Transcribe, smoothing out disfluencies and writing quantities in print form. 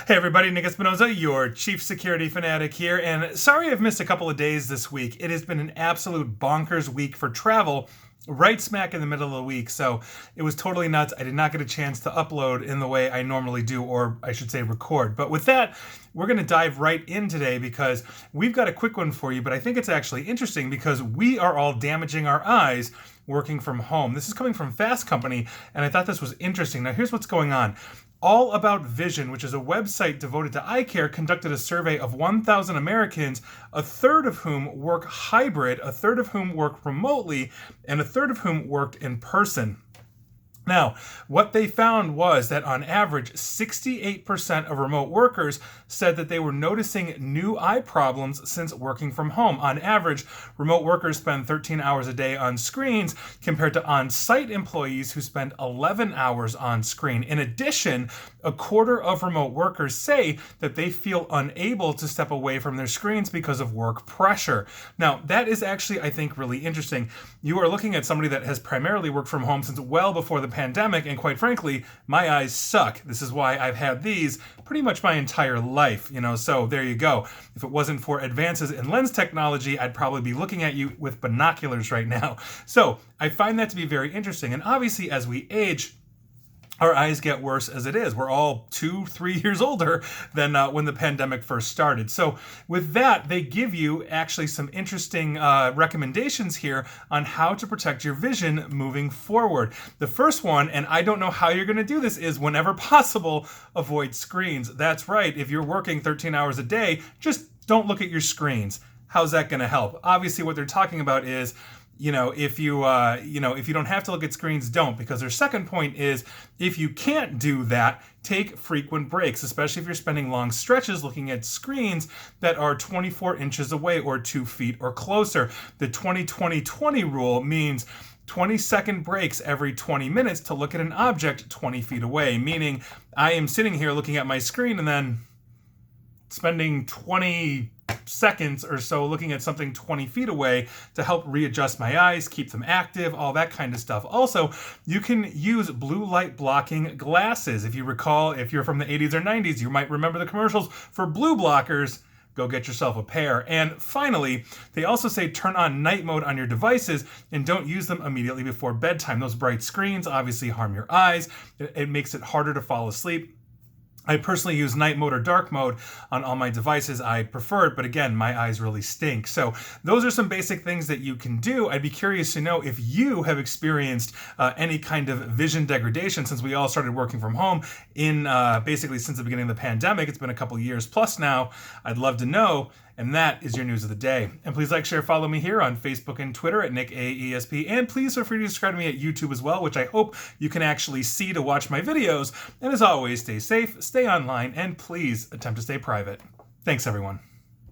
Hey everybody, Nick Espinoza, your chief security fanatic here, and sorry I've missed a couple of days this week. It has been an absolute bonkers week for travel, right smack in the middle of the week, so it was totally nuts. I did not get a chance to upload in the way I normally do, or I should say record. But with that, we're going to dive right in today because we've got a quick one for you, but I think it's actually interesting because we are all damaging our eyes working from home. This is coming from Fast Company, and I thought this was interesting. Now here's what's going on. All About Vision, which is a website devoted to eye care, conducted a survey of 1,000 Americans, a third of whom work hybrid, a third of whom work remotely, and a third of whom worked in person. Now, what they found was that on average, 68% of remote workers said that they were noticing new eye problems since working from home. On average, remote workers spend 13 hours a day on screens compared to on-site employees who spend 11 hours on screen. In addition, a quarter of remote workers say that they feel unable to step away from their screens because of work pressure. Now, that is actually, I think, really interesting. You are looking at somebody that has primarily worked from home since well before the pandemic, and quite frankly, my eyes suck. This is why I've had these pretty much my entire life, so there you go. If it wasn't for advances in lens technology, I'd probably be looking at you with binoculars right now. So I find that to be very interesting, and obviously as we age, our eyes get worse as it is. We're all 2-3 years older than when the pandemic first started. So with that, they give you actually some interesting recommendations here on how to protect your vision moving forward. The first one, and I don't know how you're going to do this, is whenever possible, avoid screens. That's right. If you're working 13 hours a day, just don't look at your screens. How's that going to help? Obviously, what they're talking about is if you don't have to look at screens, don't, because their second point is if you can't do that, take frequent breaks, especially if you're spending long stretches looking at screens that are 24 inches away or 2 feet or closer. The 20-20-20 rule means 20-second breaks every 20 minutes to look at an object 20 feet away, meaning I am sitting here looking at my screen and then spending 20 seconds or so looking at something 20 feet away to help readjust my eyes, keep them active, all that kind of stuff. Also, you can use blue light blocking glasses. If you recall, if you're from the 80s or 90s, you might remember the commercials for blue blockers. Go get yourself a pair. And finally, they also say turn on night mode on your devices and don't use them immediately before bedtime. Those bright screens obviously harm your eyes. It makes it harder to fall asleep. I personally use night mode or dark mode on all my devices. I prefer it, but again, my eyes really stink. So those are some basic things that you can do. I'd be curious to know if you have experienced any kind of vision degradation since we all started working from home in basically since the beginning of the pandemic. It's been a couple years plus now. I'd love to know. And that is your news of the day. And please like, share, follow me here on Facebook and Twitter at NickAESP. And please feel free to subscribe to me at YouTube as well, which I hope you can actually see to watch my videos. And as always, stay safe, stay online, and please attempt to stay private. Thanks, everyone.